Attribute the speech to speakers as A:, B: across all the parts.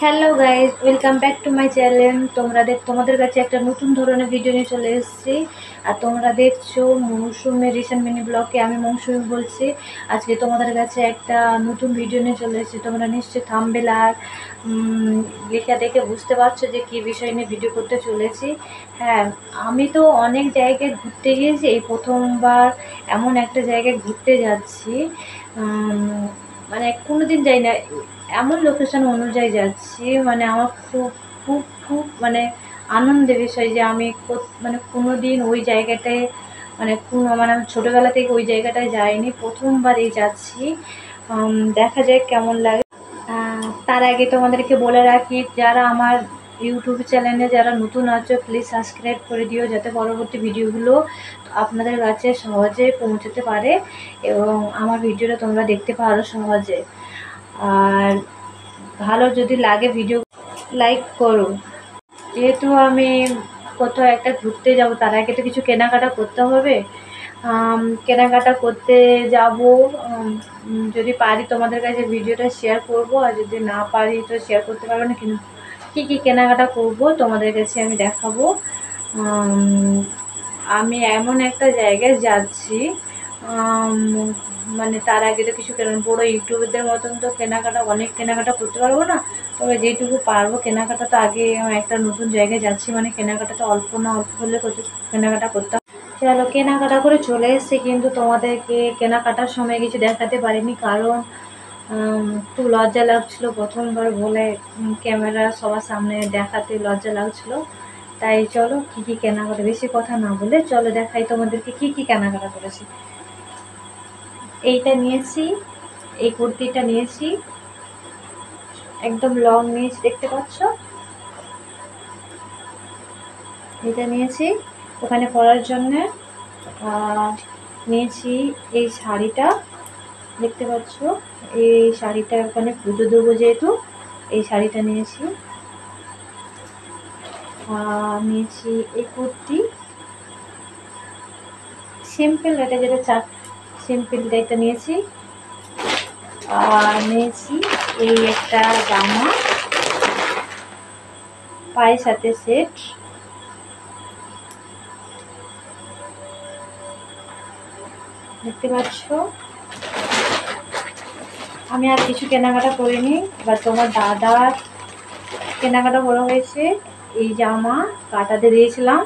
A: Hello guys, welcome back to my channel. তোমাদের কাছে একটা নতুন ধরনের ভিডিও নিয়ে চলে এসেছি। আর তোমরা দেখছো মৌসুমের রিসেন্ট মিনি ব্লগে। আমি মৌসুমি বলছি। আজকে তোমাদের কাছে একটা নতুন ভিডিও নিয়ে চলে এসেছি। তোমরা নিশ্চয়ই থাম্বনেল আর লেখা দেখে বুঝতে পারছো যে কী বিষয় নিয়ে ভিডিও করতে চলেছি। হ্যাঁ, আমি তো অনেক জায়গায় ঘুরতে গিয়েছি, এই প্রথমবার এমন একটা জায়গায় ঘুরতে যাচ্ছি। মানে কোনোদিন যাই না, এমন লোকেশন অনুযায়ী যাচ্ছি। মানে আমার খুব খুব খুব মানে আনন্দের বিষয় যে আমি মানে কোনো দিন ওই জায়গাটায় মানে আমি ছোটোবেলা থেকে ওই জায়গাটায় যাইনি, প্রথমবারই যাচ্ছি। দেখা যাক কেমন লাগে। তার আগে তোমাদেরকে বলে রাখি, যারা আমার ইউটিউব চ্যানেলে যারা নতুন আছো প্লিজ সাবস্ক্রাইব করে দিও, যাতে পরবর্তী ভিডিওগুলো আপনাদের কাছে সহজে পৌঁছতে পারে এবং আমার ভিডিওটা তোমরা দেখতে পারো সহজে। আর ভালো যদি লাগে ভিডিও লাইক করো। যেহেতু আমি কোথাও একটা ঘুরতে যাব, তার আগে তো কিছু কেনাকাটা করতে হবে। কেনাকাটা করতে যাব, যদি পারি তোমাদের কাছে ভিডিওটা শেয়ার করব, আর যদি না পারি তো শেয়ার করতে পারবো না। কিন্তু কী কী কেনাকাটা করব তোমাদের কাছে আমি দেখাবো। আমি এমন একটা জায়গায় যাচ্ছি, মানে তার আগে তো কিছু বড়ো ইউটিউবারদের মতন তো অনেক কেনাকাটা করতে পারবো না। তবে যেটুকু পারবো কেনাকাটা তো আগে একটা নতুন জায়গায় যাচ্ছি, মানে কেনাকাটা তো অল্প না অল্প হলে কেনাকাটা করতে হবে। চলো, কেনাকাটা করে চলে এসেছি, কিন্তু তোমাদেরকে কেনাকাটার সময় কিছু দেখাতে পারিনি, কারণ একটু লজ্জা লাগছিলো প্রথমবার বলে ক্যামেরা সবার সামনে দেখাতে লজ্জা লাগছিলো। তাই চলো কী কী কেনাকাটা, বেশি কথা না বলে চলো দেখাই তোমাদেরকে কী কী কেনাকাটা করেছি। এইটা নিয়েছি, এই কুর্তিটা নিয়েছি, একদম লং নিয়েছি, দেখতে পাচ্ছ। এটা নিয়েছি ওখানে পরার জন্যে। নিয়েছি এই শাড়িটা, দেখতে পাচ্ছ। এই শাড়িটা ওখানে পুজো দেবো যেহেতু, এই শাড়িটা নিয়েছি। নিয়েছি এই কুর্তি, সিম্পল, এটা যেটা সিম্পল এটা নিয়েছি। আর নিয়েছি এই একটা জামা, পায়ের সাথে সেট। দেখতে পাচ্ছ। আমি আর কিছু কেনাকাটা করিনি, এবার তোমার দাদার কেনাকাটা করা হয়েছে। এই জামা কাটাতে দিয়েছিলাম,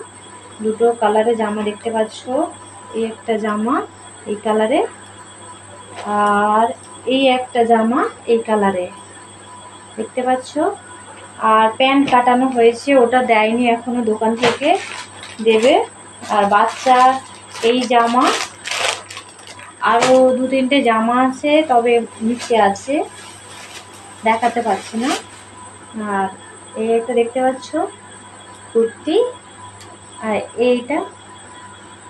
A: দুটো কালারে জামা, দেখতে পাচ্ছ। এই একটা জামা এই কালারে, আর এই একটা জামা এই কালারে, দেখতে পাচ্ছ। আর প্যান্ট কাটানো হয়েছে, ওটা দেয়নি এখনো, দোকান থেকে দেবে। আর বাচ্চার এই জামা, আরও দু তিনটে জামা আছে, তবে নিচে আছে, দেখাতে পারছি না। আর এই একটা দেখতে পাচ্ছ কুর্তি, আর এইটা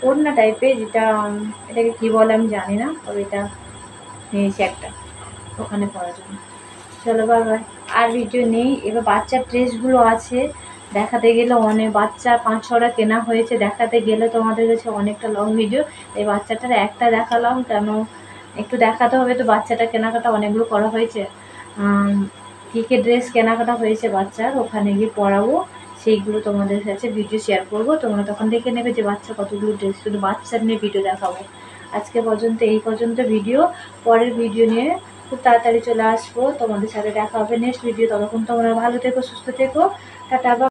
A: ওড়না টাইপের, যেটা এটাকে কী বলে আমি জানি না, তবে এটা নিয়েছি একটা ওখানে পরার জন্য। চলো বাই বাই, আর ভিডিও নেই। এবার বাচ্চার ড্রেসগুলো আছে, দেখাতে গেলে অনেক, বাচ্চা 5-6টা কেনা হয়েছে, দেখাতে গেলে তোমাদের কাছে অনেকটা লং ভিডিও। এই বাচ্চাটার একটা দেখালাম, কেন একটু দেখাতে হবে তো, বাচ্চাটা কেনাকাটা অনেকগুলো করা হয়েছে। কী কী ড্রেস কেনাকাটা হয়েছে বাচ্চার, ওখানে গিয়ে পরাবো, সেইগুলো তোমাদের কাছে ভিডিও শেয়ার করবো। তোমরা তখন দেখে নেবে যে বাচ্চা কতগুলো ড্রেস, শুধু বাচ্চার নিয়ে ভিডিও দেখাবো। আজকে পর্যন্ত এই পর্যন্ত ভিডিও, পরের ভিডিও নিয়ে খুব তাড়াতাড়ি চলে আসবো, তোমাদের সাথে দেখা হবে নেক্সট ভিডিও। ততক্ষণ তোমরা ভালো থেকো, সুস্থ থেকো, টাটা।